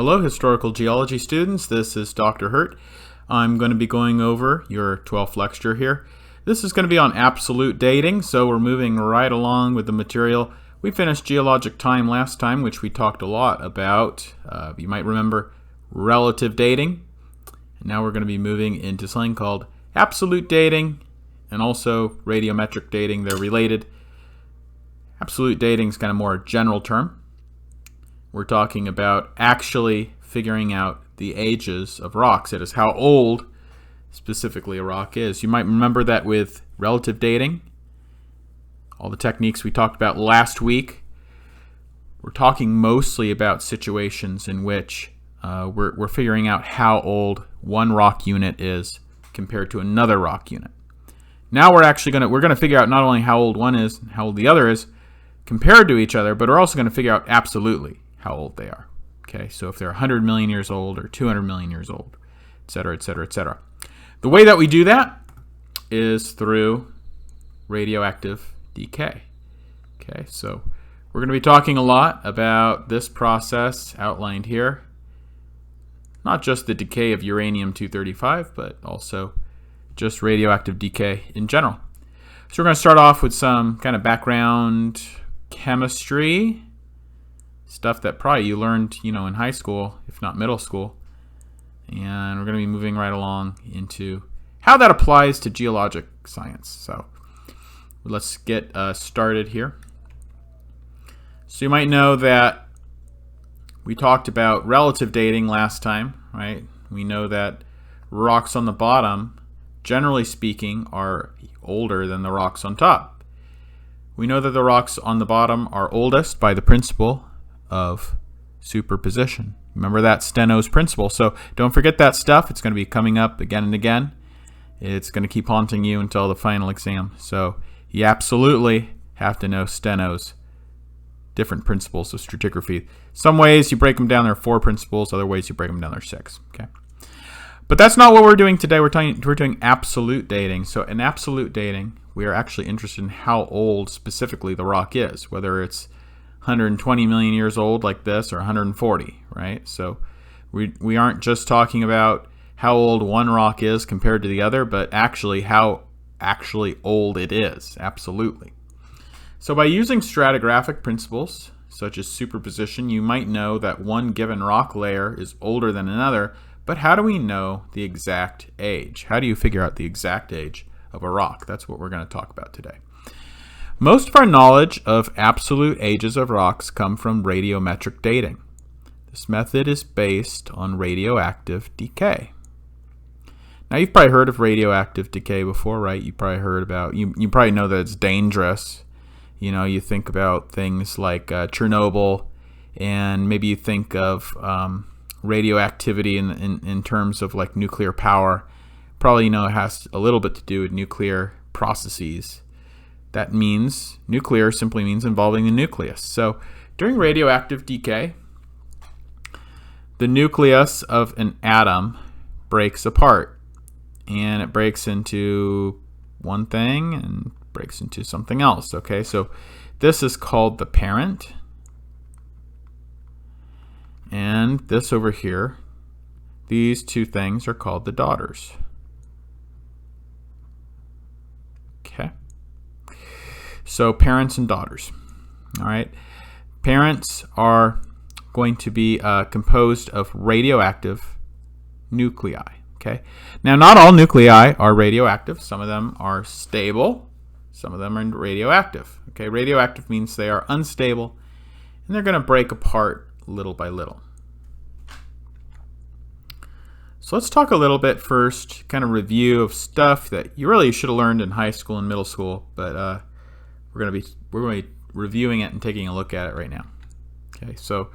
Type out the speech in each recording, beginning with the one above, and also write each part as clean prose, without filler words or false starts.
Hello, historical geology students. This is Dr. Hurt. I'm going to be going over your 12th lecture here. This is going to be on absolute dating, so we're moving right along with the material. We finished geologic time last time, which we talked a lot about. You might remember relative dating. And now we're going to be moving into something called absolute dating and also radiometric dating. They're related. Absolute dating is kind of more a general term. We're talking about actually figuring out the ages of rocks. That is, how old specifically a rock is. You might remember that with relative dating, all the techniques we talked about last week, we're talking mostly about situations in which we're figuring out how old one rock unit is compared to another rock unit. Now we're actually going to figure out not only how old one is and how old the other is compared to each other, but we're also going to figure out absolutely how old they are. Okay, so if they're 100 million years old or 200 million years old, etc., etc., etc. The way that we do that is through radioactive decay. Okay, so we're going to be talking a lot about this process outlined here. Not just the decay of uranium-235, but also just radioactive decay in general. So we're going to start off with some kind of background chemistry, stuff that probably you learned, in high school, if not middle school. And we're going to be moving right along into how that applies to geologic science. So let's get started here. So you might know that we talked about relative dating last time, right? We know that rocks on the bottom, generally speaking, are older than the rocks on top. We know that the rocks on the bottom are oldest by the principle of superposition. Remember that Steno's principle. So don't forget that stuff. It's going to be coming up again and again. It's going to keep haunting you until the final exam. So you absolutely have to know Steno's different principles of stratigraphy. Some ways you break them down, there are 4 principles. Other ways you break them down, there are 6. Okay. But that's not what we're doing today. We're doing absolute dating. So in absolute dating, we are actually interested in how old specifically the rock is, whether it's 120 million years old like this or 140, right? So we aren't just talking about how old one rock is compared to the other, but actually how actually old it is, absolutely. So by using stratigraphic principles, such as superposition, you might know that one given rock layer is older than another, but how do we know the exact age? How do you figure out the exact age of a rock? That's what we're going to talk about today. Most of our knowledge of absolute ages of rocks come from radiometric dating. This method is based on radioactive decay. Now you've probably heard of radioactive decay before, right? You probably heard about, you probably know that it's dangerous. You think about things like Chernobyl, and maybe you think of radioactivity in terms of like nuclear power. Probably it has a little bit to do with nuclear processes. That means nuclear simply means involving the nucleus. So during radioactive decay, the nucleus of an atom breaks apart, and it breaks into one thing and breaks into something else. Okay, so this is called the parent, and this over here, these two things are called the daughters. Okay. So parents and daughters. All right. Parents are going to be composed of radioactive nuclei. Okay. Now, not all nuclei are radioactive. Some of them are stable. Some of them are radioactive. Okay. Radioactive means they are unstable, and they're going to break apart little by little. So let's talk a little bit first, kind of review of stuff that you really should have learned in high school and middle school, but we're going to be reviewing it and taking a look at it right now. Okay, so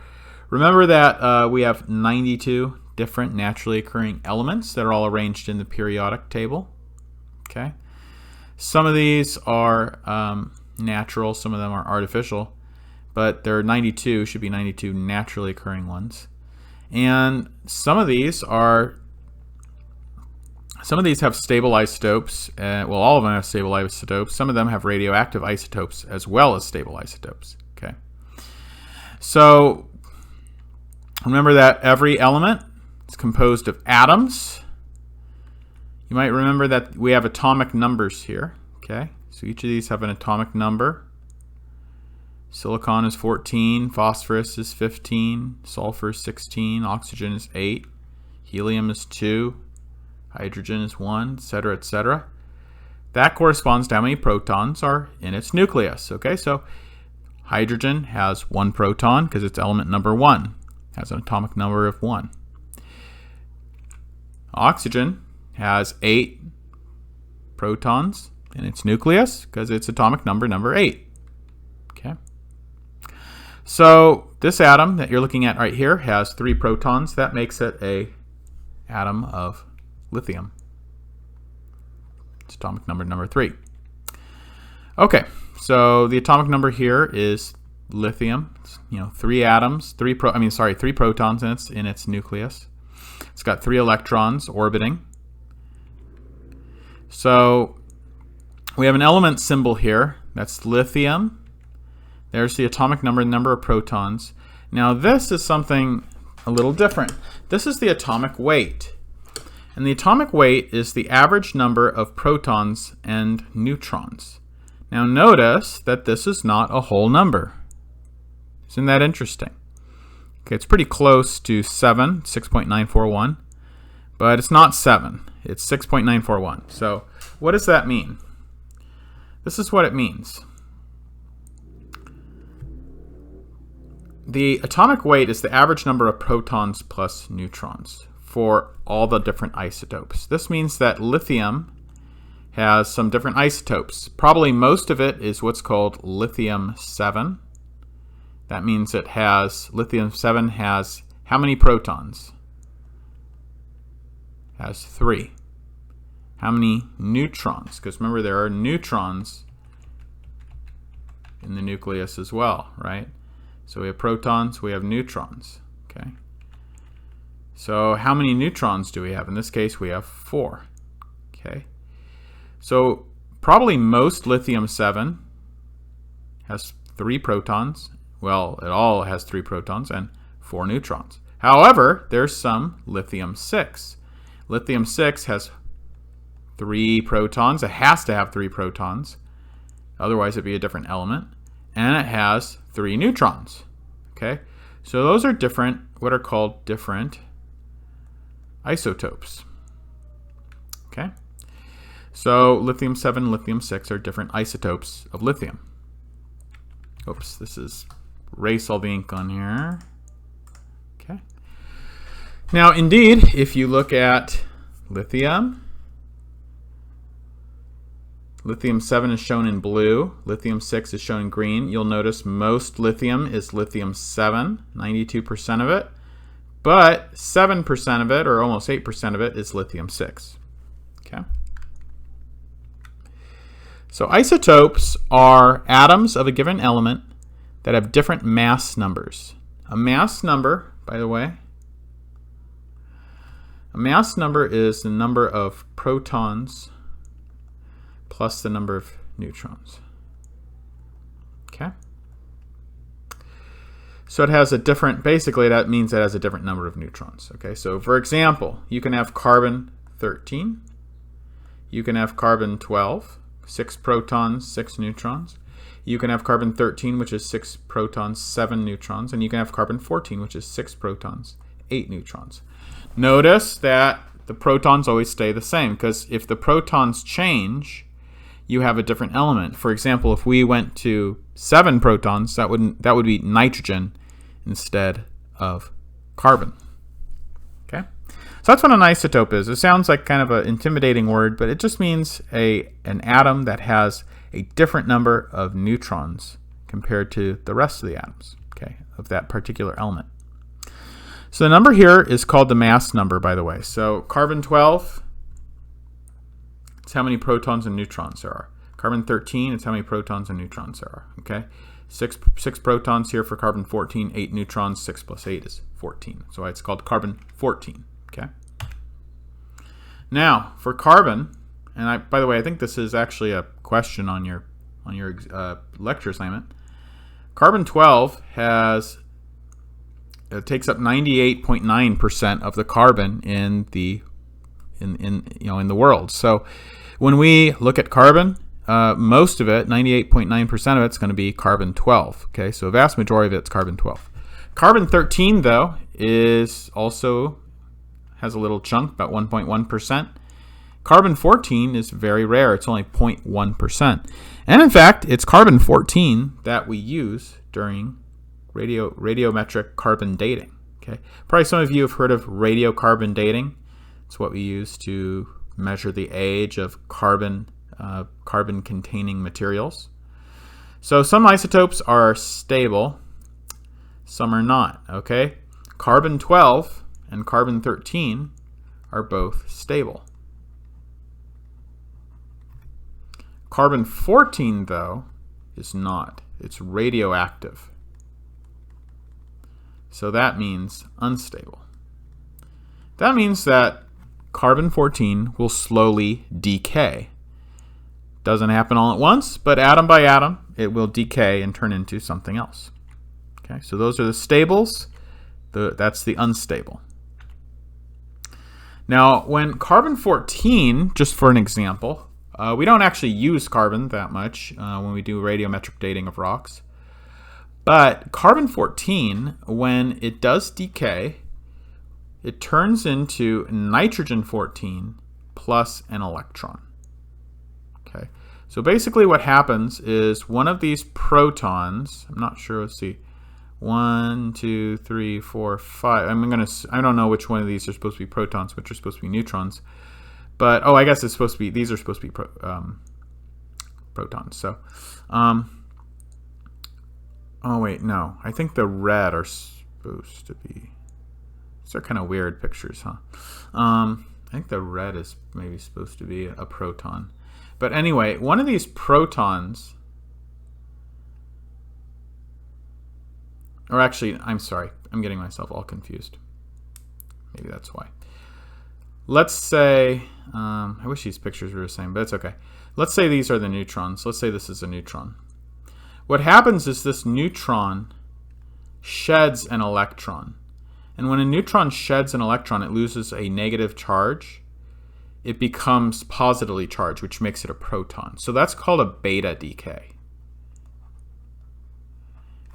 remember that we have 92 different naturally occurring elements that are all arranged in the periodic table. Okay, some of these are natural, some of them are artificial, but there are 92, should be 92 naturally occurring ones. And some of these have stable isotopes. All of them have stable isotopes. Some of them have radioactive isotopes as well as stable isotopes. Okay. So Remember that every element is composed of atoms. You might remember that we have atomic numbers here. Okay, so each of these have an atomic number. Silicon is 14, phosphorus is 15, sulfur is 16, oxygen is 8, helium is 2, hydrogen is 1, etc., etc. That corresponds to how many protons are in its nucleus. Okay, so hydrogen has 1 proton because it's element number 1. It has an atomic number of 1. Oxygen has 8 protons in its nucleus because it's atomic number 8. Okay. So this atom that you're looking at right here has 3 protons. That makes it a atom of lithium. It's atomic number 3. Okay, so the atomic number here is lithium. It's, 3 atoms, 3 protons in its nucleus. It's got 3 electrons orbiting. So we have an element symbol here. That's lithium. There's the atomic number of protons. Now this is something a little different. This is the atomic weight. And the atomic weight is the average number of protons and neutrons. Now notice that this is not a whole number. Isn't that interesting? Okay, it's pretty close to 7, 6.941, but it's not 7. It's 6.941. So what does that mean? This is what it means. The atomic weight is the average number of protons plus neutrons for all the different isotopes. This means that lithium has some different isotopes. Probably most of it is what's called lithium-7. That means it has, lithium-7 has how many protons? It has 3. How many neutrons? Because remember, there are neutrons in the nucleus as well, right? So we have protons, we have neutrons, okay? So how many neutrons do we have? In this case, we have 4, okay? So probably most lithium-7 has 3 protons. Well, it all has 3 protons and 4 neutrons. However, there's some lithium-6. Lithium-6 has 3 protons. It has to have 3 protons. Otherwise, it'd be a different element. And it has 3 neutrons. Okay? So those are different, what are called different isotopes. Okay? So lithium-7 and lithium-6 are different isotopes of lithium. Oops, this is erase all the ink on here. Okay. Now, indeed, if you look at lithium, lithium-7 is shown in blue, lithium-6 is shown in green. You'll notice most lithium is lithium-7, 92% of it, but 7% of it, or almost 8% of it, is lithium-6. Okay. So isotopes are atoms of a given element that have different mass numbers. A mass number, by the way, a mass number is the number of protons plus the number of neutrons. Okay? So it has a different, basically that means it has a different number of neutrons. Okay, so for example, you can have carbon-13, you can have carbon-12, 6 protons, 6 neutrons. You can have carbon-13, which is 6 protons, 7 neutrons. And you can have carbon-14, which is 6 protons, 8 neutrons. Notice that the protons always stay the same, because if the protons change, you have a different element. For example, if we went to 7 protons, that would be nitrogen instead of carbon. Okay? So that's what an isotope is. It sounds like kind of an intimidating word, but it just means an atom that has a different number of neutrons compared to the rest of the atoms, okay, of that particular element. So the number here is called the mass number, by the way. So carbon-12, it's how many protons and neutrons there are. Carbon-13, it's how many protons and neutrons there are, okay? 6 protons here for carbon-14, 8 neutrons, 6 plus 8 is 14. So it's called carbon-14, okay? Now, for carbon, and by the way, I think this is actually a question on your lecture assignment. Carbon-12 has takes up 98.9% of the carbon in the in the world. So when we look at carbon, most of it, 98.9% of it's going to be carbon-12. Okay, so a vast majority of it's carbon-12. Carbon-13, though, has a little chunk, about 1.1%. Carbon-14 is very rare. It's only 0.1%. And in fact, it's carbon-14 that we use during radiometric carbon dating. Okay, probably some of you have heard of radiocarbon dating. It's what we use to measure the age of carbon-containing materials. So some isotopes are stable, some are not. Okay, carbon-12 and carbon-13 are both stable. Carbon-14, though, is not. It's radioactive. So that means unstable. That means that carbon-14 will slowly decay. Doesn't happen all at once, but atom by atom, it will decay and turn into something else. Okay, so those are the stables. That's the unstable. Now, when carbon-14, just for an example, we don't actually use carbon that much when we do radiometric dating of rocks. But carbon-14, when it does decay, it turns into nitrogen-14 plus an electron. Okay, so basically what happens is one of these protons, I'm not sure, let's see, 1, 2, 3, 4, 5. I don't know which one of these are supposed to be protons, which are supposed to be neutrons. But, I guess it's supposed to be, these are supposed to be protons. So, oh wait, no. I think the red are supposed to be, these are kind of weird pictures, huh? I think the red is maybe supposed to be a proton. But anyway, one of these protons, or actually, I'm sorry, I'm getting myself all confused. Maybe that's why. Let's say, I wish these pictures were the same, but it's okay. Let's say these are the neutrons. Let's say this is a neutron. What happens is this neutron sheds an electron. And when a neutron sheds an electron, it loses a negative charge. It becomes positively charged, which makes it a proton. So that's called a beta decay.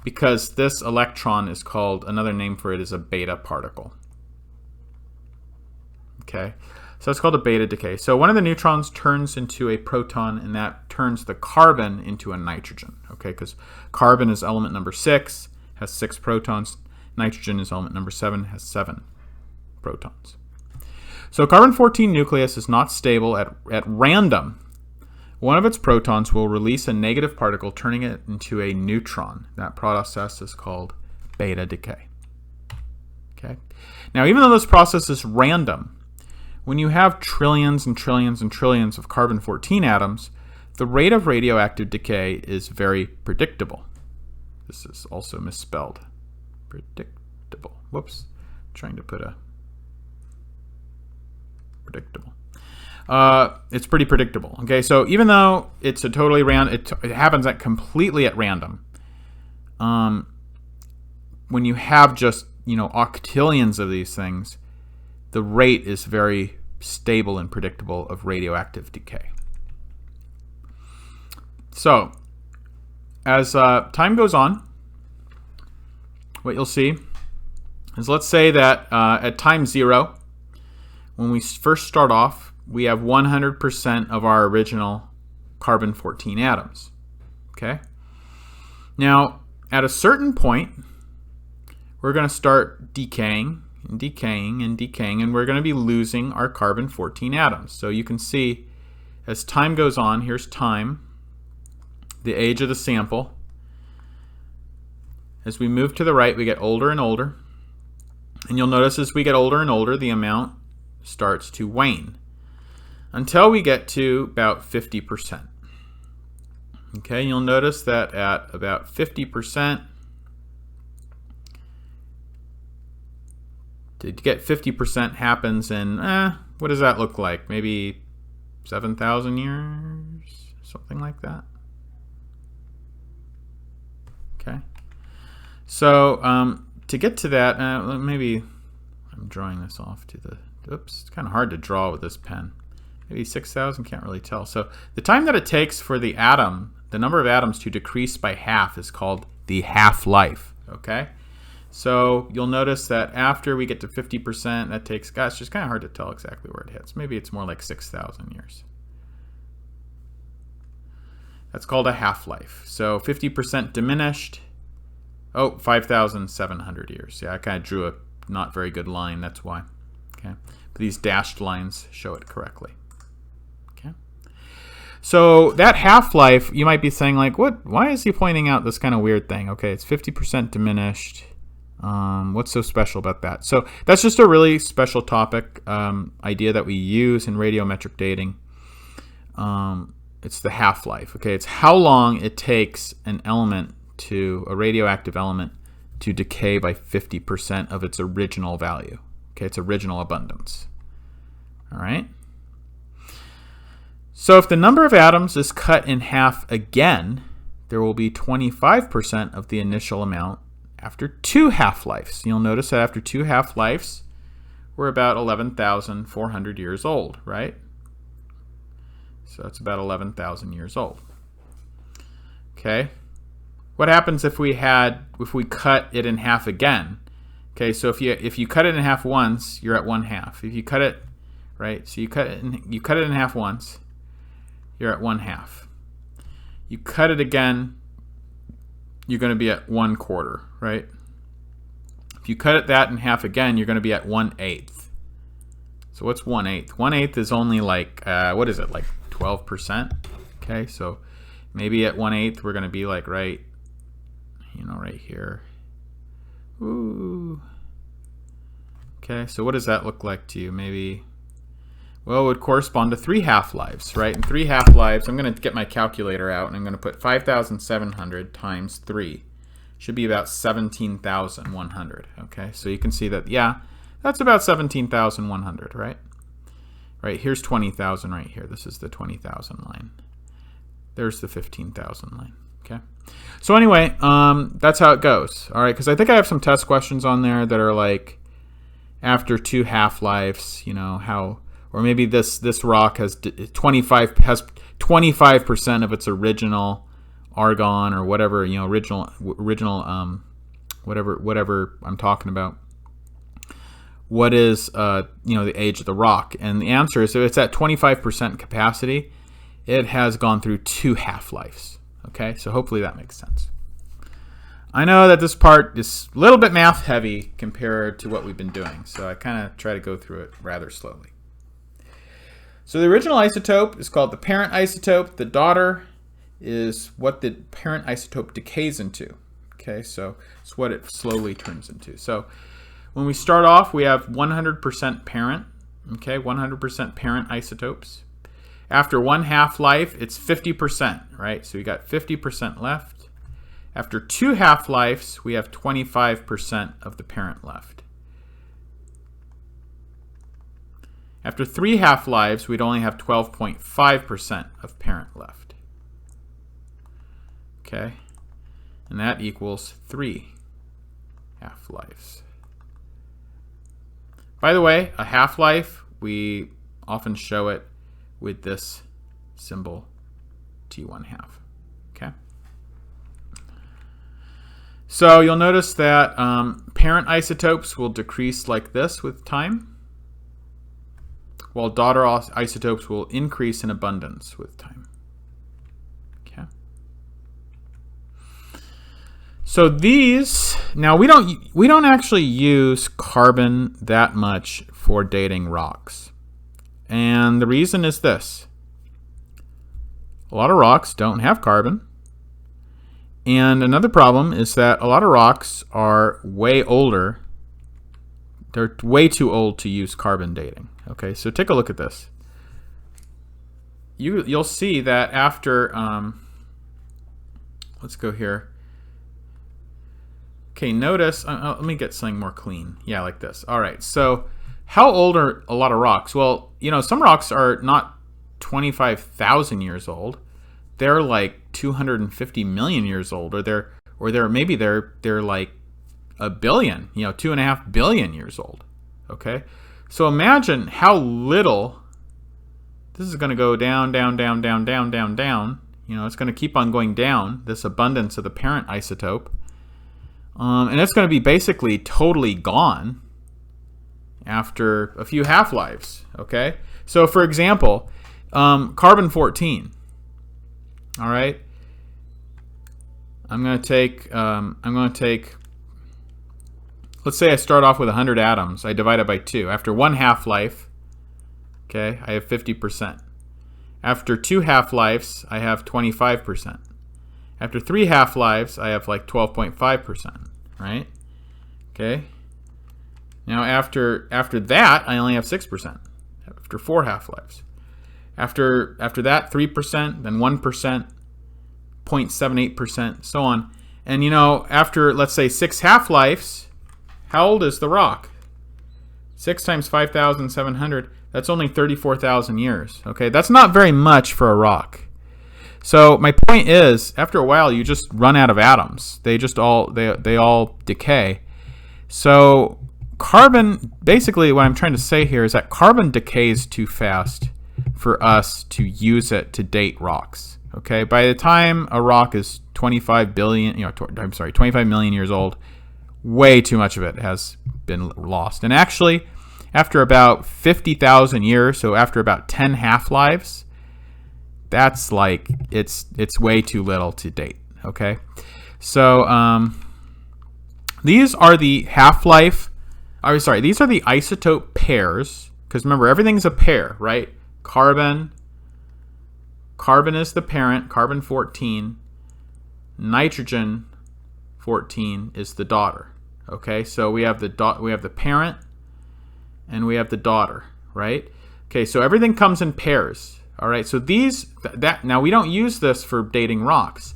Because this electron is called, another name for it is a beta particle. Okay, so it's called a beta decay. So one of the neutrons turns into a proton, and that turns the carbon into a nitrogen. Okay, because carbon is element number 6, has 6 protons. Nitrogen is element number 7, has 7 protons. So carbon-14 nucleus is not stable at random. One of its protons will release a negative particle, turning it into a neutron. That process is called beta decay. Okay. Now, even though this process is random, when you have trillions and trillions and trillions of carbon-14 atoms, the rate of radioactive decay is very predictable. This is also misspelled. Predictable. Whoops. I'm trying to put a predictable. It's pretty predictable. Okay, so even though it's a totally it happens completely at random. When you have just octillions of these things, the rate is very stable and predictable of radioactive decay. So, as time goes on, what you'll see is, let's say that at time 0, when we first start off, we have 100% of our original carbon-14 atoms. Okay? Now, at a certain point, we're going to start decaying and decaying and decaying, and we're going to be losing our carbon-14 atoms. So you can see, as time goes on, here's time, the age of the sample. As we move to the right, we get older and older. And you'll notice as we get older and older, the amount starts to wane until we get to about 50%. Okay, you'll notice that at about 50%, to get 50% happens in, what does that look like? Maybe 7,000 years? Something like that. Okay. So to get to that, maybe I'm drawing this off to the, oops, it's kind of hard to draw with this pen. Maybe 6,000, can't really tell. So the time that it takes for the atom, the number of atoms to decrease by half is called the half-life, okay? So you'll notice that after we get to 50%, that takes, gosh, it's just kind of hard to tell exactly where it hits. Maybe it's more like 6,000 years. That's called a half-life. So 50% diminished, 5,700 years. Yeah, I kind of drew a not very good line, that's why. Okay, but these dashed lines show it correctly. Okay, so that half-life, you might be saying like, what? Why is he pointing out this kind of weird thing? Okay, it's 50% diminished. What's so special about that? So that's just a really special topic idea that we use in radiometric dating. It's the half-life. Okay, it's how long it takes an element a radioactive element to decay by 50% of its original value. Okay, its original abundance. All right. So if the number of atoms is cut in half again, there will be 25% of the initial amount after 2 half-lives. You'll notice that after 2 half-lives, we're about 11,400 years old, right? So it's about 11,000 years old. Okay. What happens if we cut it in half again? Okay, so if you cut it in half once, you're at 1/2. If you cut it, right? So you cut it in half once, you're at 1/2. You cut it again, you're going to be at 1/4, right? If you cut that in half again, you're going to be at 1/8. So what's 1/8? 1/8 is only like what is it, like 12%? Okay, so maybe at 1/8 we're going to be like right here. Ooh. Okay, so what does that look like to you? Maybe, well, it would correspond to 3 half-lives, right? And 3 half-lives, I'm going to get my calculator out, and I'm going to put 5,700 times 3. Should be about 17,100, okay? So you can see that, yeah, that's about 17,100, right? Right, here's 20,000 right here. This is the 20,000 line. There's the 15,000 line. Okay, so anyway, that's how it goes. All right, because I think I have some test questions on there that are like, after 2 half-lives, how, or maybe this rock has 25% of its original argon or whatever, original whatever I'm talking about. What is the age of the rock? And the answer is, if it's at 25% capacity, it has gone through 2 half-lives. Okay, so hopefully that makes sense. I know that this part is a little bit math heavy compared to what we've been doing, so I kind of try to go through it rather slowly. So the original isotope is called the parent isotope. The daughter is what the parent isotope decays into. Okay, so it's what it slowly turns into. So when we start off, we have 100% parent. Okay, 100% parent isotopes. After 1 half-life, it's 50%, right? So we got 50% left. After 2 half-lives, we have 25% of the parent left. After 3 half-lives, we'd only have 12.5% of parent left. Okay, and that equals 3 half-lives. By the way, a half-life, we often show it with this symbol, T1/2. Okay. So you'll notice that parent isotopes will decrease like this with time, while daughter isotopes will increase in abundance with time. Okay. So these, now we don't actually use carbon that much for dating rocks. And the reason is this. A lot of rocks don't have carbon. And another problem is that a lot of rocks are way older. They're way too old to use carbon dating. Okay, so take a look at this. You'll see that after, let's go here. Okay, notice, let me get something more clean. Yeah, like this. All right, so how old are a lot of rocks? Well, some rocks are not 25,000 years old. They're like 250 million years old, or they're like a billion, 2.5 billion years old. Okay, so imagine how little. This is going to go down, down, down, down, down, down, down. It's going to keep on going down, this abundance of the parent isotope. And it's going to be basically totally gone after a few half-lives. Okay, so for example, carbon-14. All right, I'm going to take. Let's say I start off with 100 atoms. I divide it by 2. After 1 half-life, okay, I have 50%. After 2 half-lives, I have 25%. After 3 half-lives, I have like 12.5%, right? Okay. Now after that, I only have 6%. After 4 half-lives. After that, 3%, then 1%, 0.78%, so on. And after, let's say, 6 half-lives, how old is the rock? 6 times 5,700, that's only 34,000 years. Okay, that's not very much for a rock. So my point is, after a while, you just run out of atoms. They all decay. So carbon, basically what I'm trying to say here is that carbon decays too fast for us to use it to date rocks. Okay, by the time a rock is 25 million years old, way too much of it has been lost. And actually, after about 50,000 years, so after about 10 half-lives, that's like, it's way too little to date, okay? So these are the these are the isotope pairs, because remember, everything's a pair, right? Carbon is the parent, carbon-14, nitrogen 14 is the daughter. Okay, so we have the parent and we have the daughter, right? Okay, so everything comes in pairs. All right, so now we don't use this for dating rocks,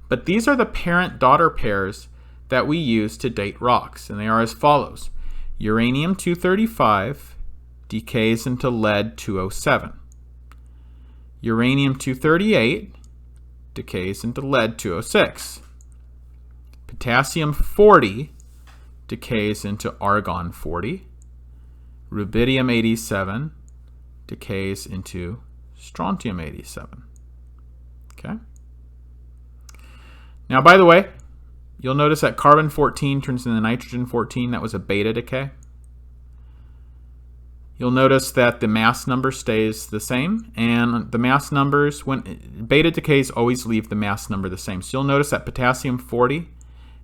but these are the parent-daughter pairs that we use to date rocks, and they are as follows. Uranium-235 decays into lead-207. Uranium-238 decays into lead-206. Potassium-40 decays into argon-40. Rubidium-87 decays into strontium-87. Okay. Now, by the way, you'll notice that carbon-14 turns into nitrogen-14. That was a beta decay. You'll notice that the mass number stays the same, and the mass numbers, when beta decays always leave the mass number the same. So you'll notice that potassium-40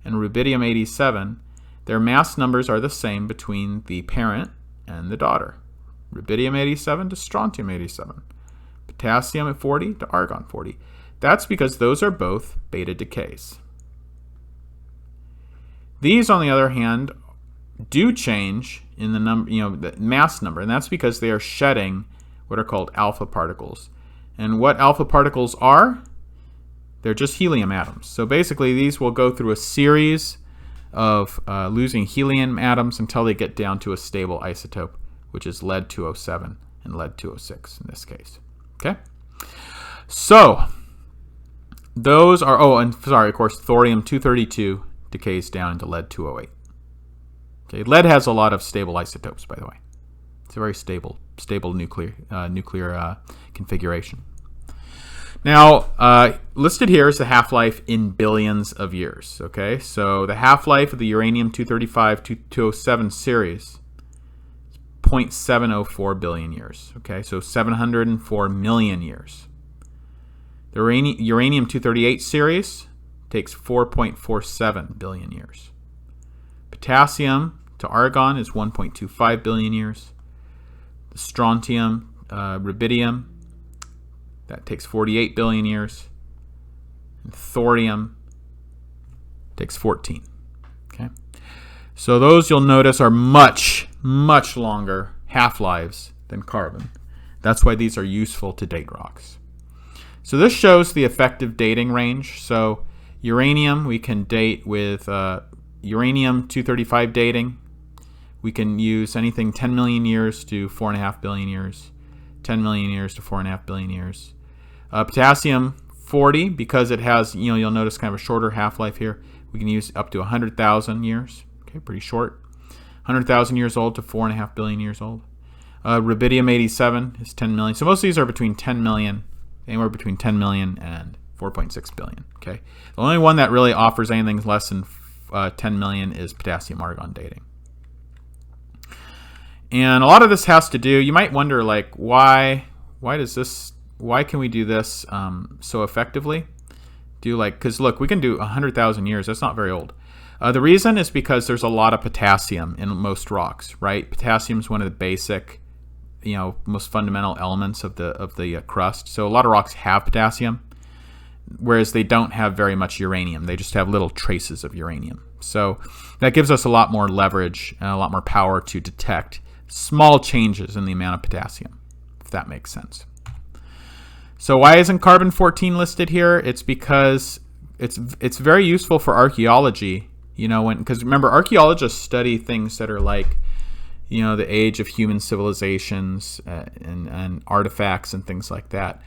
and rubidium-87, their mass numbers are the same between the parent and the daughter. Rubidium-87 to strontium-87. Potassium-40 to argon-40. That's because those are both beta decays. These, on the other hand, do change in the number, the mass number, and that's because they are shedding what are called alpha particles. And what alpha particles are? They're just helium atoms. So basically, these will go through a series of losing helium atoms until they get down to a stable isotope, which is lead-207 and lead-206 in this case. Okay? So those are, of course, thorium-232 decays down into lead-208. Okay, lead has a lot of stable isotopes, by the way. It's a very stable nuclear configuration. Now, listed here is the half-life in billions of years. Okay, so the half-life of the uranium-235-207 series is 0.704 billion years. Okay, so 704 million years. The uranium-238 series takes 4.47 billion years. Potassium to argon is 1.25 billion years. The strontium, rubidium, that takes 48 billion years. And thorium takes 14. Okay, so those, you'll notice, are much, much longer half-lives than carbon. That's why these are useful to date rocks. So this shows the effective dating range. So uranium, we can date with uranium-235 dating. We can use anything 10 million years to 4.5 billion years, 10 million years to 4.5 billion years. Potassium-40, because it has, you'll notice kind of a shorter half-life here, we can use up to 100,000 years. Okay, pretty short. 100,000 years old to 4.5 billion years old. Rubidium-87 is 10 million. So most of these are between 10 million, anywhere between 10 million and 4.6 billion. Okay, the only one that really offers anything less than 10 million is potassium-argon dating. And a lot of this has to do, you might wonder, like, why can we do this so effectively? Because look, we can do 100,000 years. That's not very old. The reason is because there's a lot of potassium in most rocks, right? Potassium is one of the basic, most fundamental elements of the crust. So a lot of rocks have potassium, whereas they don't have very much uranium. They just have little traces of uranium. So that gives us a lot more leverage and a lot more power to detect small changes in the amount of potassium, if that makes sense. So why isn't carbon-14 listed here? It's because it's very useful for archaeology, because remember, archaeologists study things that are like, the age of human civilizations and artifacts and things like that.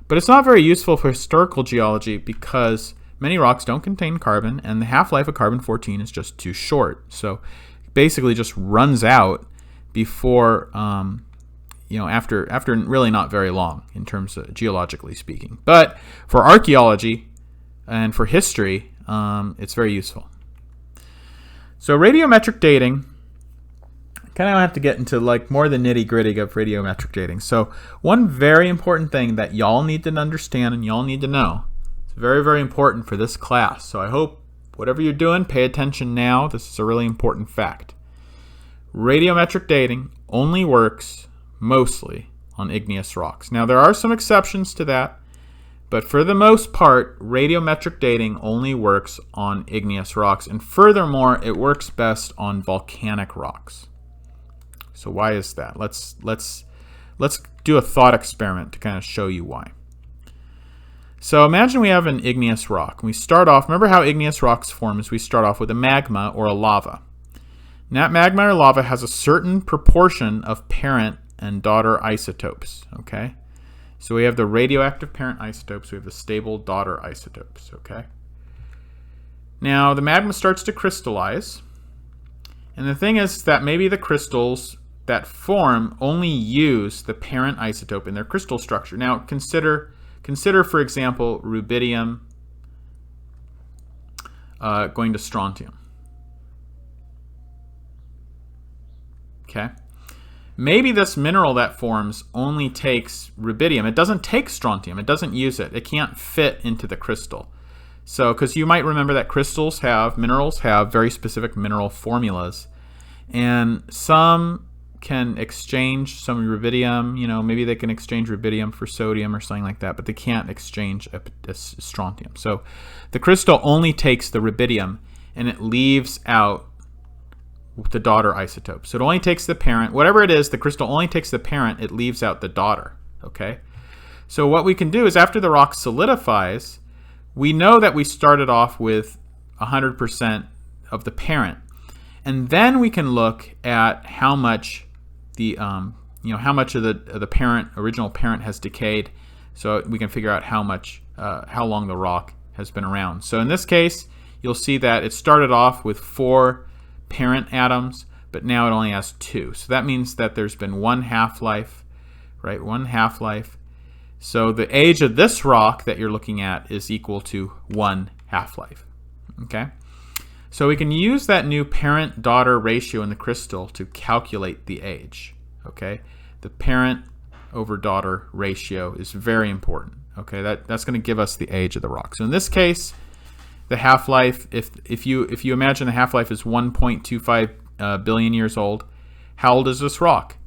But it's not very useful for historical geology because many rocks don't contain carbon, and the half-life of carbon-14 is just too short. So it basically just runs out before after really not very long in terms of geologically speaking. But for archaeology and for history, it's very useful. So radiometric dating, kind of have to get into like more the nitty-gritty of radiometric dating. So one very important thing that y'all need to understand and y'all need to know, it's very, very important for this class. So I hope whatever you're doing, pay attention now. This is a really important fact. Radiometric dating only works mostly on igneous rocks. Now there are some exceptions to that, but for the most part, radiometric dating only works on igneous rocks, and furthermore, it works best on volcanic rocks. So why is that? Let's do a thought experiment to kind of show you why. So imagine we have an igneous rock. We start off, remember how igneous rocks form is we start off with a magma or a lava. And that magma or lava has a certain proportion of parent and daughter isotopes, okay? So we have the radioactive parent isotopes, we have the stable daughter isotopes, okay? Now the magma starts to crystallize, and the thing is that maybe the crystals that form only use the parent isotope in their crystal structure. Now consider for example, rubidium going to strontium. Okay. Maybe this mineral that forms only takes rubidium. It doesn't take strontium. It doesn't use it. It can't fit into the crystal. So, because you might remember that minerals have very specific mineral formulas. And some can exchange some rubidium. Maybe they can exchange rubidium for sodium or something like that, but they can't exchange a strontium. So the crystal only takes the rubidium and it leaves out the daughter isotope. So it only takes the parent, whatever it is, the crystal only takes the parent, it leaves out the daughter, okay? So what we can do is after the rock solidifies, we know that we started off with 100% of the parent. And then we can look at how much how much of the original parent has decayed, so we can figure out how long the rock has been around. So in this case, you'll see that it started off with 4 parent atoms, but now it only has 2. So that means that there's been 1 half-life, right? 1 half-life. So the age of this rock that you're looking at is equal to 1 half-life, okay? So we can use that new parent-daughter ratio in the crystal to calculate the age, okay? The parent over daughter ratio is very important, okay? That's going to give us the age of the rock. So in this case, the half-life, if you imagine the half-life is 1.25 billion years old, how old is this rock?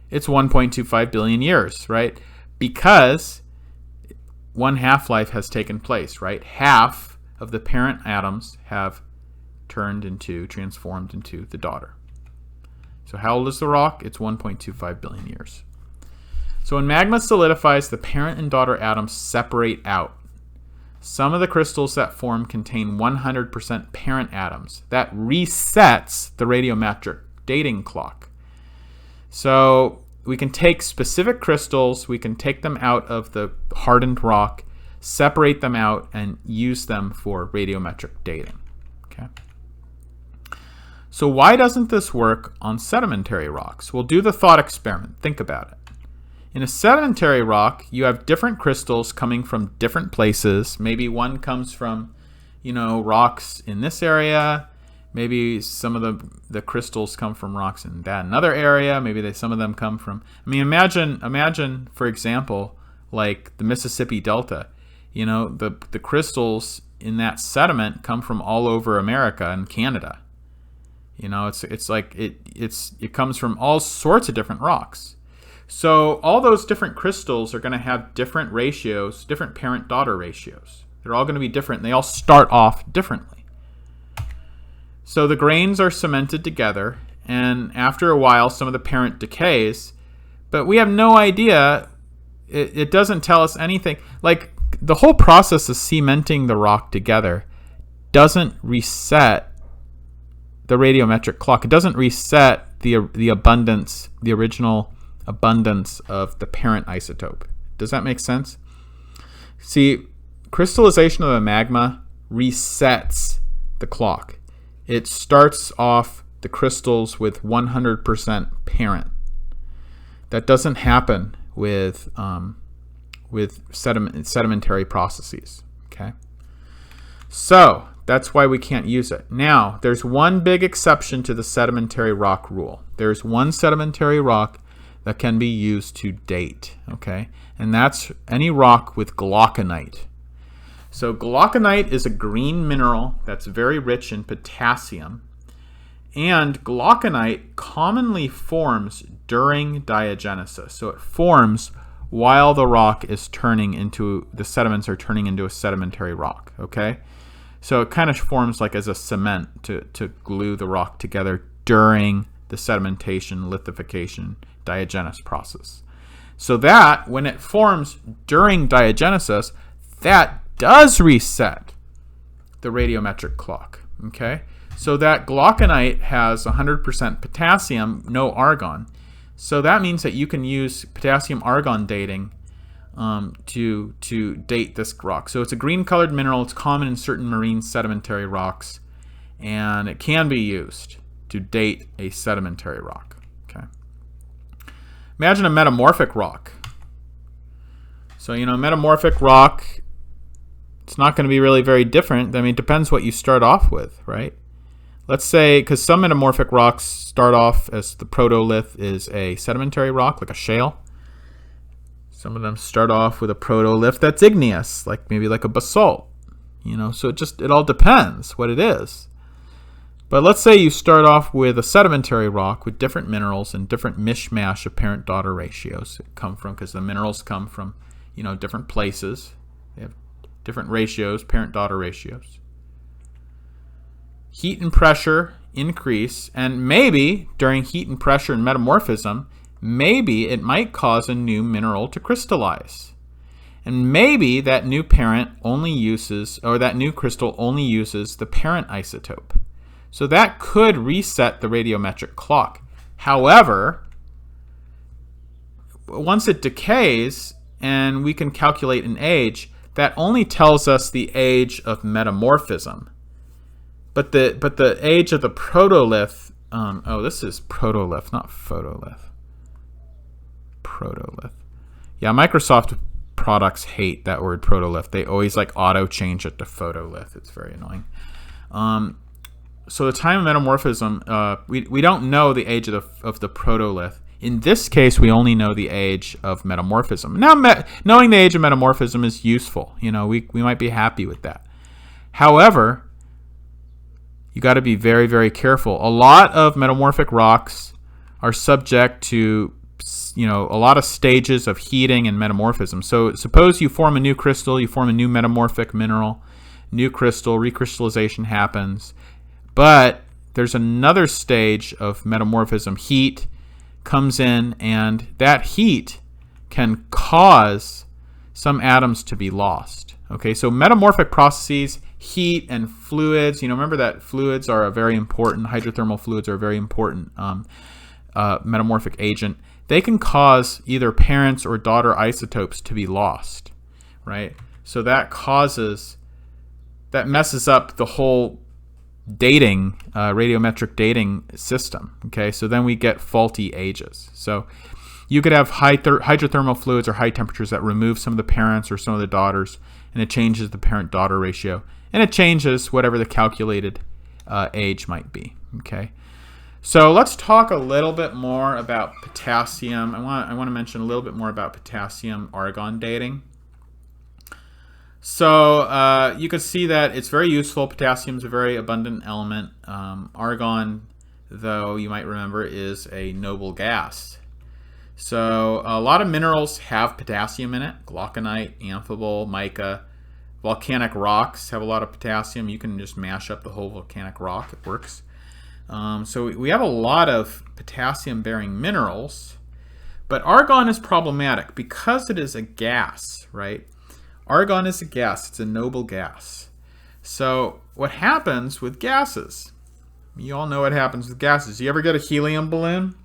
It's 1.25 billion years, right? Because 1 half-life has taken place, right? Half of the parent atoms have transformed into the daughter. So how old is the rock? It's 1.25 billion years. So when magma solidifies, the parent and daughter atoms separate out. Some of the crystals that form contain 100% parent atoms. That resets the radiometric dating clock. So we can take specific crystals, we can take them out of the hardened rock, separate them out, and use them for radiometric dating. Okay. So why doesn't this work on sedimentary rocks? Well, do the thought experiment. Think about it. In a sedimentary rock, you have different crystals coming from different places. Maybe one comes from, rocks in this area. Maybe some of the crystals come from rocks in that another area. Maybe some of them come from, imagine, for example, like the Mississippi Delta. The crystals in that sediment come from all over America and Canada. It comes from all sorts of different rocks. So all those different crystals are going to have different ratios, different parent-daughter ratios. They're all going to be different. They all start off differently. So the grains are cemented together, and after a while, some of the parent decays, but we have no idea. It doesn't tell us anything. Like, the whole process of cementing the rock together doesn't reset the radiometric clock. It doesn't reset the original abundance of the parent isotope. Does that make sense? See, crystallization of the magma resets the clock. It starts off the crystals with 100% parent. That doesn't happen with sedimentary processes. Okay, so that's why we can't use it. Now, there's one big exception to the sedimentary rock rule. There's one sedimentary rock that can be used to date, okay? And that's any rock with glauconite. So glauconite is a green mineral that's very rich in potassium. And glauconite commonly forms during diagenesis. So it forms while the sediments are turning into a sedimentary rock, okay? So it kind of forms like as a cement to glue the rock together during the sedimentation, lithification, diagenesis process. So that when it forms during diagenesis, that does reset the radiometric clock, okay? So that glauconite has 100% potassium, no argon. So that means that you can use potassium-argon dating to date this rock. So it's a green-colored mineral. It's common in certain marine sedimentary rocks, and it can be used to date a sedimentary rock. Okay. Imagine a metamorphic rock. So, a metamorphic rock, it's not going to be really very different. I mean, it depends what you start off with, right? Let's say, because some metamorphic rocks start off as the protolith is a sedimentary rock, like a shale. Some of them start off with a protolith that's igneous, maybe like a basalt. So it all depends what it is. But let's say you start off with a sedimentary rock with different minerals and different mishmash of parent-daughter ratios because the minerals come from, different places. They have different ratios, parent-daughter ratios. Heat and pressure increase, and maybe during heat and pressure and metamorphism, maybe it might cause a new mineral to crystallize. And maybe that new parent only uses, or that new crystal only uses the parent isotope. So that could reset the radiometric clock. However, once it decays and we can calculate an age, that only tells us the age of metamorphism. But the age of the protolith, this is protolith, not photolith. Protolith. Yeah, Microsoft products hate that word protolith. They always auto change it to photolith. It's very annoying. So the time of metamorphism, we don't know the age of the protolith. In this case, we only know the age of metamorphism. Now, knowing the age of metamorphism is useful. We might be happy with that. However, you got to be very, very careful. A lot of metamorphic rocks are subject to a lot of stages of heating and metamorphism. So suppose you form a new crystal, you form a new metamorphic mineral, new crystal, recrystallization happens, but there's another stage of metamorphism. Heat comes in, and that heat can cause some atoms to be lost. Okay, so metamorphic processes, heat and fluids, remember that fluids are a very important, hydrothermal fluids are a very important metamorphic agent. They can cause either parents or daughter isotopes to be lost, right? So that messes up the whole dating, radiometric dating system. Okay, so then we get faulty ages. So you could have hydrothermal fluids or high temperatures that remove some of the parents or some of the daughters, and it changes the parent-daughter ratio, and it changes whatever the calculated age might be. Okay, so let's talk a little bit more about potassium. I want to mention a little bit more about potassium-argon dating. So you can see that it's very useful. Potassium is a very abundant element. Argon, though, you might remember, is a noble gas. So a lot of minerals have potassium in it. Glauconite, amphibole, mica. Volcanic rocks have a lot of potassium. You can just mash up the whole volcanic rock. It works. So we have a lot of potassium-bearing minerals. But argon is problematic because it is a gas, right? Argon is a gas. It's a noble gas. So what happens with gases? You all know what happens with gases. You ever get a helium balloon?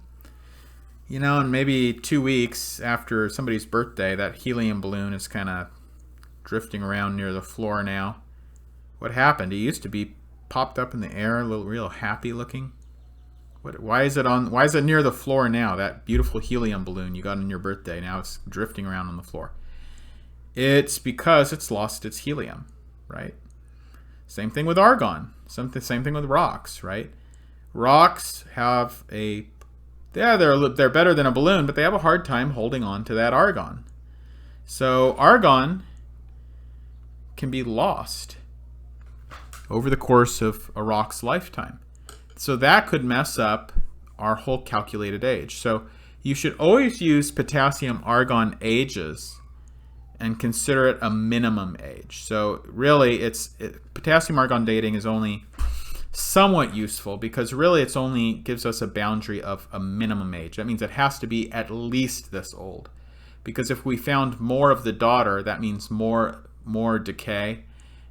You know, and maybe 2 weeks after somebody's birthday, that helium balloon is kind of drifting around near the floor now. What happened? It used to be popped up in the air, a little real happy looking. Why is it near the floor now? That beautiful helium balloon you got on your birthday, now it's drifting around on the floor. It's because it's lost its helium, right? Same thing with argon. Same thing with rocks, right? Rocks have they're better than a balloon, but they have a hard time holding on to that argon. So argon can be lost over the course of a rock's lifetime. So that could mess up our whole calculated age. So you should always use potassium-argon ages and consider it a minimum age. So really, potassium-argon dating is only somewhat useful because really it's only gives us a boundary of a minimum age. That means it has to be at least this old. Because if we found more of the daughter, that means more decay,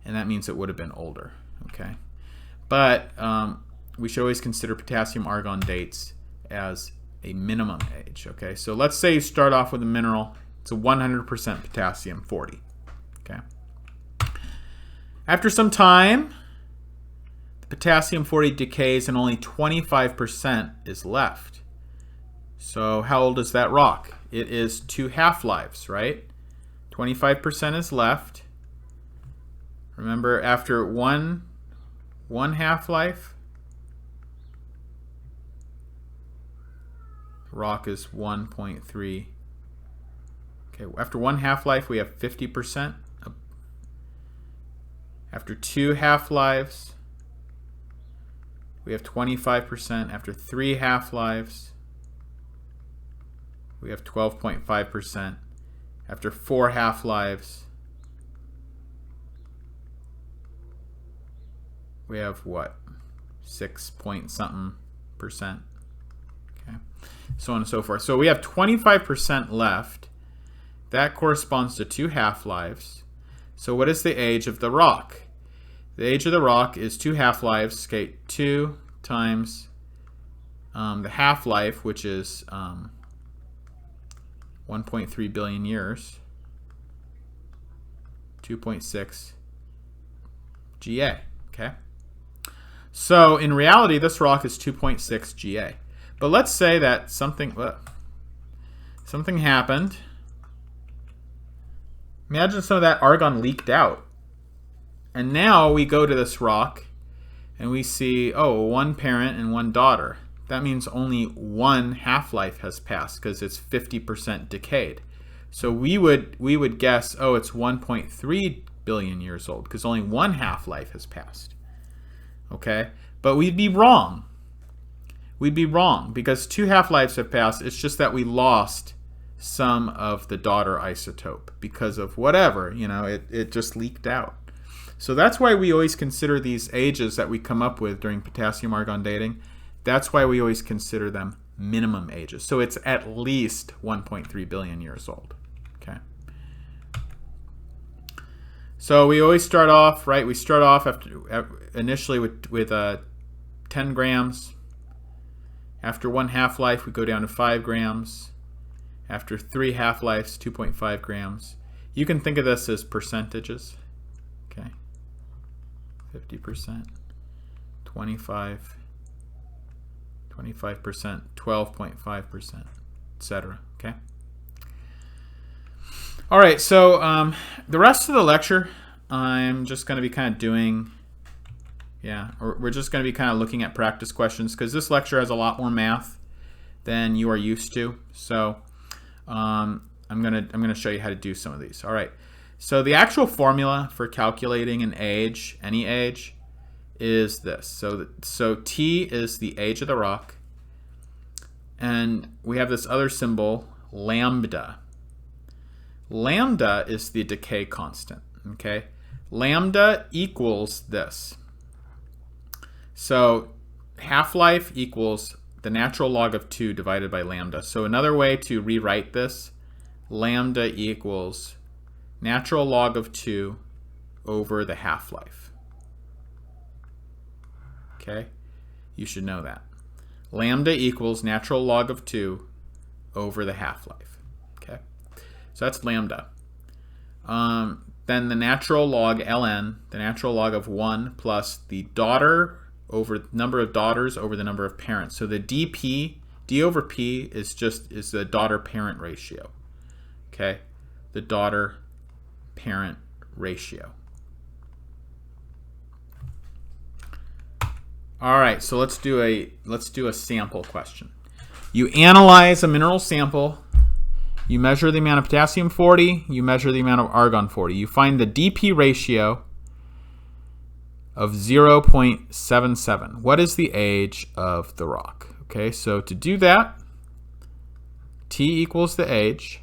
and that means it would have been older. Okay, but we should always consider potassium-argon dates as a minimum age. Okay, so let's say you start off with a mineral. It's a 100% potassium 40. Okay. After some time, the potassium 40 decays and only 25% is left. So how old is that rock? It is 2 half-lives, right? 25% is left. Remember, after one half-life, rock is 1.3. Okay, after 1 half-life, we have 50%. After 2 half-lives, we have 25%. After 3 half-lives, we have 12.5%. After 4 half-lives, we have what? 6 point something percent. Okay, so on and so forth. So we have 25% left. That corresponds to 2 half-lives. So what is the age of the rock? The age of the rock is 2 half-lives. Okay, 2 times the half-life, which is 1.3 billion years. 2.6 GA. Okay. So in reality, this rock is 2.6 GA. But let's say that something happened. Imagine some of that argon leaked out. And now we go to this rock and we see, oh, 1 parent and 1 daughter. That means only 1 half-life has passed because it's 50% decayed. So we would guess, oh, it's 1.3 billion years old because only 1 half-life has passed. Okay? But we'd be wrong. We'd be wrong because 2 half-lives have passed. It's just that we lost some of the daughter isotope because of whatever, it just leaked out. So that's why we always consider these ages that we come up with during potassium-argon dating. That's why we always consider them minimum ages. So it's at least 1.3 billion years old. Okay. So we always start off, right? We start off initially with 10 grams. After 1 half-life, we go down to 5 grams. After 3 half-lives, 2.5 grams. You can think of this as percentages. Okay. 50%, 25, 25%, 12.5%, etc. Okay. All right, so the rest of the lecture, I'm just going to be kind of doing, we're just going to be kind of looking at practice questions because this lecture has a lot more math than you are used to. So I'm gonna show you how to do some of these. All right. So the actual formula for calculating an age, any age, is this. So T is the age of the rock, and we have this other symbol, lambda. Lambda is the decay constant. Okay. Lambda equals this. So half-life equals the natural log of 2 divided by lambda. So another way to rewrite this, lambda equals natural log of 2 over the half-life. Okay? You should know that. Lambda equals natural log of 2 over the half-life. Okay? So that's lambda. Then the natural log ln, the natural log of 1 plus the daughter over number of daughters over the number of parents. So the dp, d over p is the daughter-parent ratio. Okay, the daughter-parent ratio. All right, so let's do a sample question. You analyze a mineral sample. You measure the amount of potassium 40. You measure the amount of argon 40. You find the dp ratio of 0.77. What is the age of the rock? Okay, so to do that, T equals the age,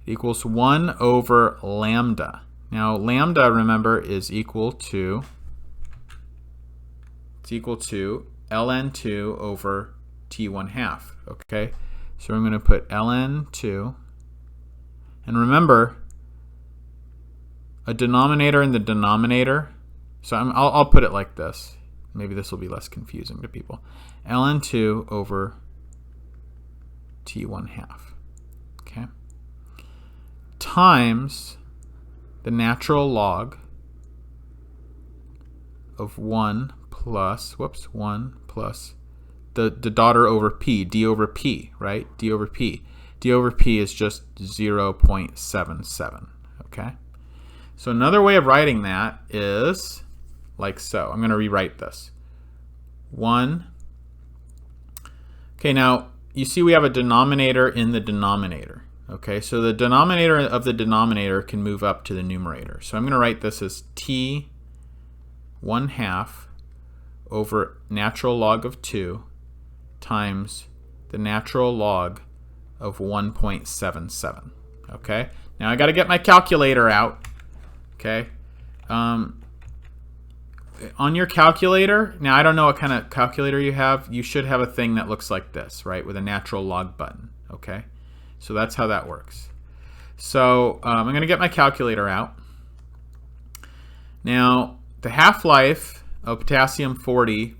equals 1 over lambda. Now lambda, remember, is equal to ln2 over T1/2. Okay, so I'm going to put ln2, and remember, a denominator in the denominator. So I'll put it like this. Maybe this will be less confusing to people. ln2 over T1/2. Okay. Times the natural log of 1 plus the daughter over p, d over p, right? d over p. d over p is just 0.77. Okay. So another way of writing that is like so. I'm going to rewrite this. 1. Okay, now you see we have a denominator in the denominator. Okay, so the denominator of the denominator can move up to the numerator. So I'm going to write this as T 1/2 over natural log of 2 times the natural log of 1.77. Okay, now I got to get my calculator out. Okay. On your calculator, now I don't know what kind of calculator you have. You should have a thing that looks like this, right, with a natural log button. Okay, so that's how that works. So I'm going to get my calculator out. Now the half-life of potassium 40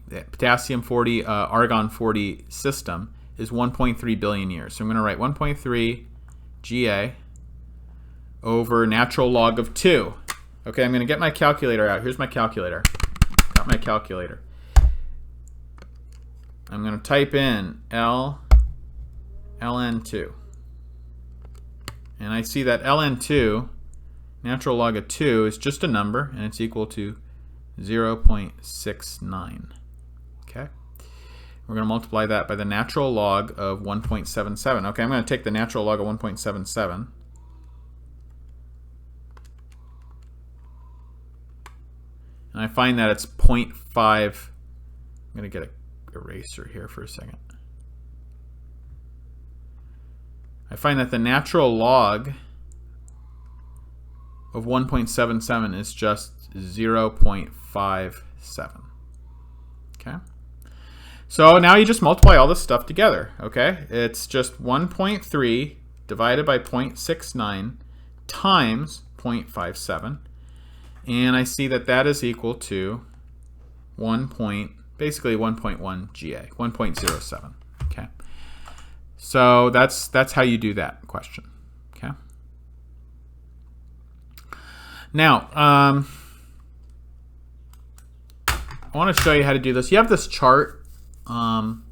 argon 40 system is 1.3 billion years. So I'm going to write 1.3 Ga over natural log of 2. Okay, I'm going to get my calculator out. Here's my calculator. Got my calculator. I'm going to type in ln2. And I see that ln2, natural log of 2, is just a number, and it's equal to 0.69. Okay? We're going to multiply that by the natural log of 1.77. Okay, I'm going to take the natural log of 1.77. And I find that it's 0.5. I'm going to get an eraser here for a second. I find that the natural log of 1.77 is just 0.57. Okay? So now you just multiply all this stuff together. Okay? It's just 1.3 divided by 0.69 times 0.57. And I see that that is equal to basically 1.1 GA, 1.07. Okay, so that's how you do that question. Okay. Now, I want to show you how to do this. You have this chart. On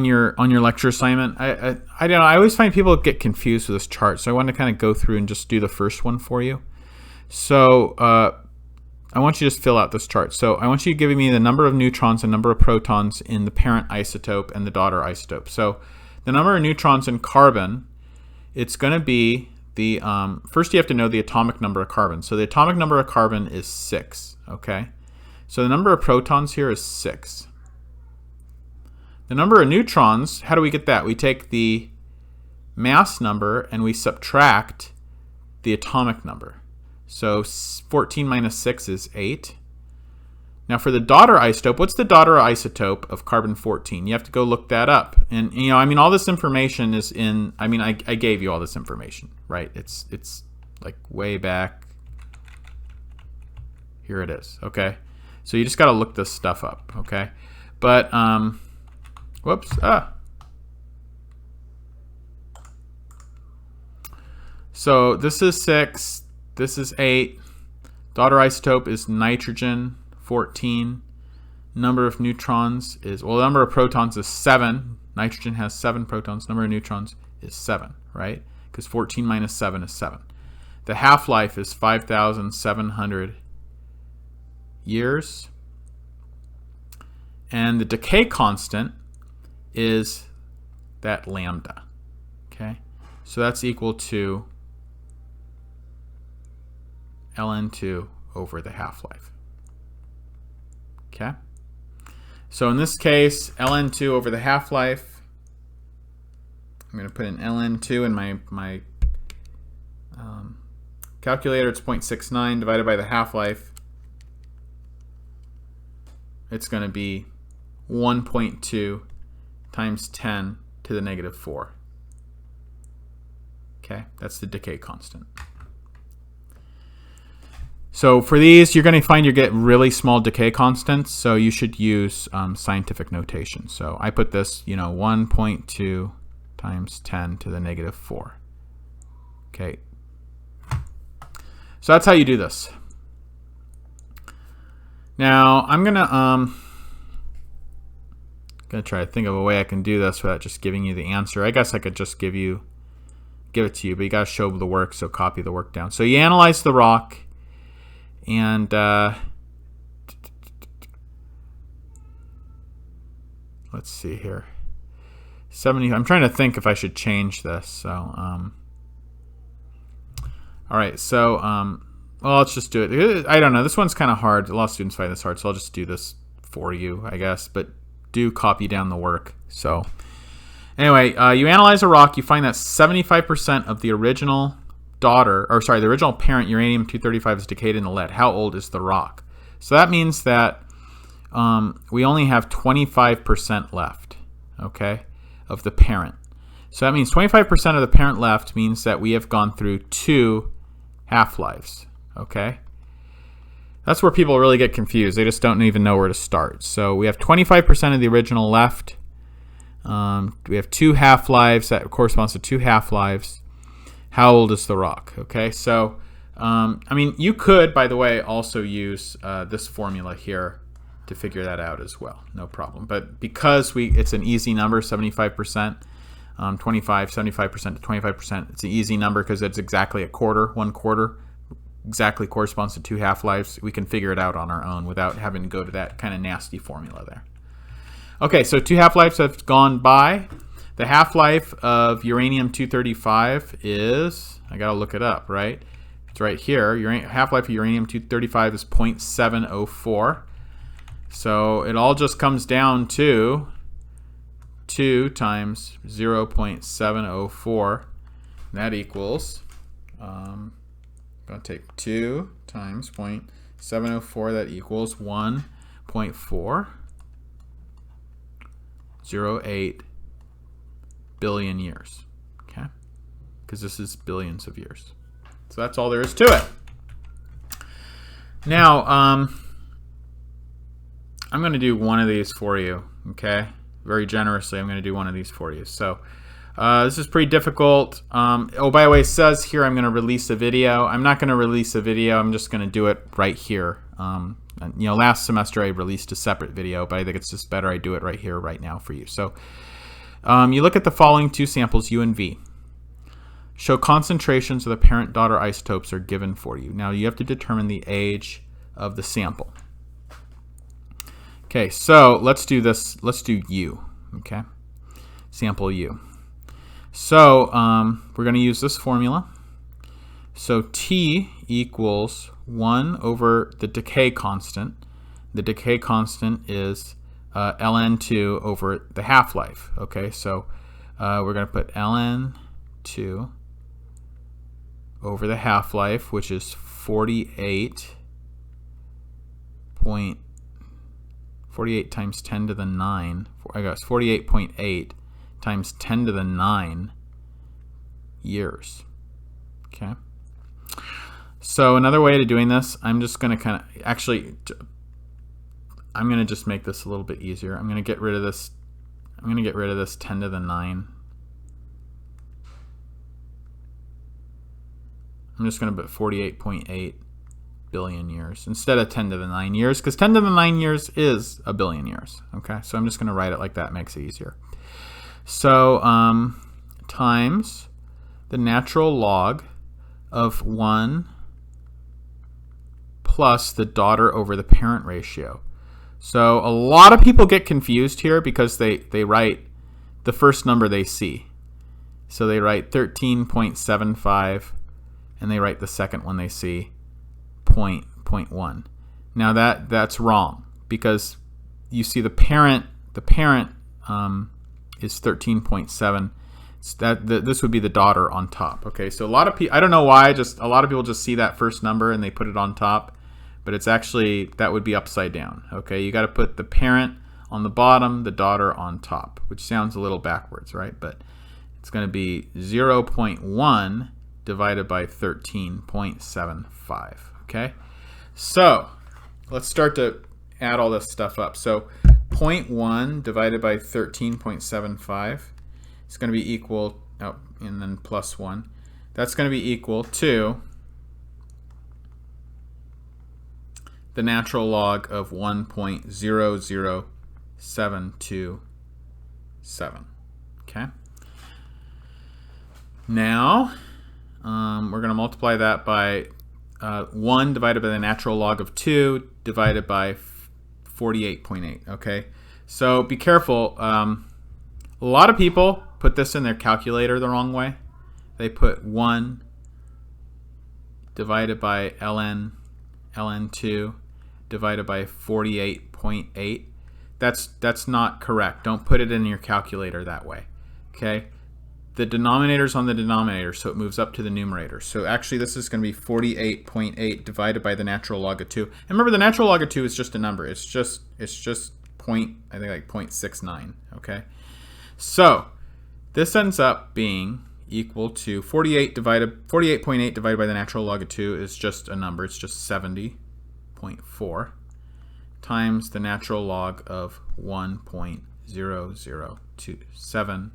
your lecture assignment. I don't know. I always find people get confused with this chart, so I want to kind of go through and just do the first one for you. So I want you to just fill out this chart. So I want you to give me the number of neutrons and number of protons in the parent isotope and the daughter isotope. So the number of neutrons in carbon, it's going to be the first you have to know the atomic number of carbon. So the atomic number of carbon is 6. Okay. So the number of protons here is 6. The number of neutrons, how do we get that? We take the mass number and we subtract the atomic number. So 14 minus 6 is 8. Now for the daughter isotope, what's the daughter isotope of carbon-14? You have to go look that up. And you know, I mean, all this information is in, I mean, I gave you all this information, right? It's like way back. Here it is, okay? So you just got to look this stuff up, okay? But, whoops. So this is 6. This is 8. Daughter isotope is nitrogen, 14. Number of neutrons is, well, the number of protons is 7. Nitrogen has 7 protons. Number of neutrons is 7, right? Because 14 minus 7 is 7. The half-life is 5,700 years. And the decay constant is that lambda, okay? So that's equal to ln2 over the half-life, okay? So in this case, ln2 over the half-life, I'm going to put in ln2 in my calculator. It's 0.69 divided by the half-life. It's going to be 1.2 times 10 to the negative 4. Okay, that's the decay constant. So for these, you're going to find you get really small decay constants, so you should use scientific notation. So I put this, 1.2 times 10 to the negative 4. Okay. So that's how you do this. Now I'm gonna try to think of a way I can do this without just giving you the answer. I guess I could just give it to you, but you gotta show the work, so copy the work down. So you analyze the rock, and let's see here. 70. I'm trying to think if I should change this. So all right. So well, let's just do it. I don't know. This one's kind of hard. A lot of students find this hard, so I'll just do this for you, I guess. But do copy down the work. So anyway, you analyze a rock. You find that 75% of the original the original parent uranium-235 is decayed into lead. How old is the rock? So that means that we only have 25% left, okay, of the parent. So that means 25% of the parent left means that we have gone through 2 half-lives, okay? That's where people really get confused. They just don't even know where to start. So we have 25% of the original left. We have 2 half-lives. That corresponds to 2 half-lives. How old is the rock? Okay, so I mean, you could, by the way, also use this formula here to figure that out as well. No problem. But because it's an easy number, 75%, 75% to 25%, it's an easy number because it's exactly a quarter. 1/4 exactly corresponds to 2 half-lives. We can figure it out on our own without having to go to that kind of nasty formula there. Okay, so 2 half-lives have gone by. The half-life of uranium-235 is, I gotta look it up, right? It's right here. Half-life of uranium-235 is 0.704. So it all just comes down to 2 times 0.704. That equals, I'm going to take 2 times 0.704. That equals 1.408 billion years. Okay? Because this is billions of years. So that's all there is to it. Now, I'm going to do one of these for you. Okay? Very generously, I'm going to do one of these for you. So This is pretty difficult. Oh, by the way, it says here I'm going to release a video. I'm not going to release a video. I'm just going to do it right here. Last semester I released a separate video, but I think it's just better I do it right here, right now for you. So you look at the following two samples, U and V. Show concentrations of the parent-daughter isotopes are given for you. Now you have to determine the age of the sample. Okay, so let's do this. Let's do U. Okay, sample U. So we're going to use this formula. So T equals 1 over the decay constant. The decay constant is ln2 over the half-life. Okay, so we're going to put ln2 over the half-life, which is 48 times 10 to the 9. I guess 48.8 times 10 to the 9 years. Okay. So another way of doing this, I'm just going to I'm going to just make this a little bit easier. I'm going to get rid of this. I'm going to get rid of this 10 to the 9. I'm just going to put 48.8 billion years instead of 10 to the 9 years, because 10 to the 9 years is a billion years. Okay, so I'm just going to write it like that. Makes it easier. So times the natural log of 1 plus the daughter over the parent ratio. So a lot of people get confused here because they write the first number they see. So they write 13.75 and they write the second one they see, 0.1. Now that's wrong, because you see the parent is 13.7. This would be the daughter on top. Okay, so a lot of people, I don't know why, just a lot of people just see that first number and they put it on top, but it's actually, that would be upside down. Okay, you got to put the parent on the bottom, the daughter on top, which sounds a little backwards, right? But it's going to be 0.1 divided by 13.75. Okay, so let's start to add all this stuff up. So 0.1 divided by 13.75 is going to be equal, and then plus 1. That's going to be equal to the natural log of 1.00727. Okay. Now we're going to multiply that by 1 divided by the natural log of 2 divided by 48.8. Okay, so be careful. A lot of people put this in their calculator the wrong way. They put 1 divided by ln2 divided by 48.8. That's not correct. Don't put it in your calculator that way. Okay, the denominator's on the denominator, so it moves up to the numerator. So actually this is going to be 48.8 divided by the natural log of 2. And remember, the natural log of 2 is just a number. It's just point, I think, like 0.69. Okay, so this ends up being equal to 48.8 divided by the natural log of 2 is just a number. It's just 70.4 times the natural log of 1.00277.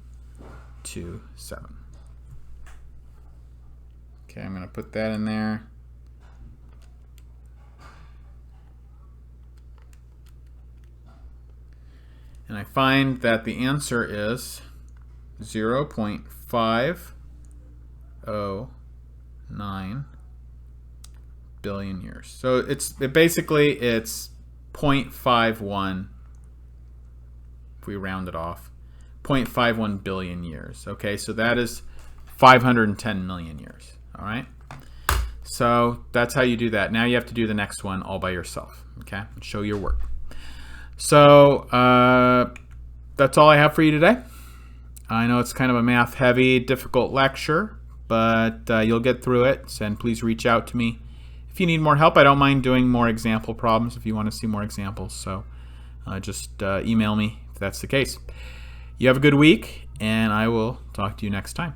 Okay, I'm going to put that in there. And I find that the answer is 0.509 billion years. So it's basically 0.51, if we round it off, 0.51 billion years. Okay, so that is 510 million years. All right, so that's how you do that. Now you have to do the next one all by yourself. Okay, and show your work. So that's all I have for you today. I know it's kind of a math heavy, difficult lecture, but you'll get through it. And please reach out to me if you need more help. I don't mind doing more example problems if you want to see more examples. So just email me if that's the case. You have a good week, and I will talk to you next time.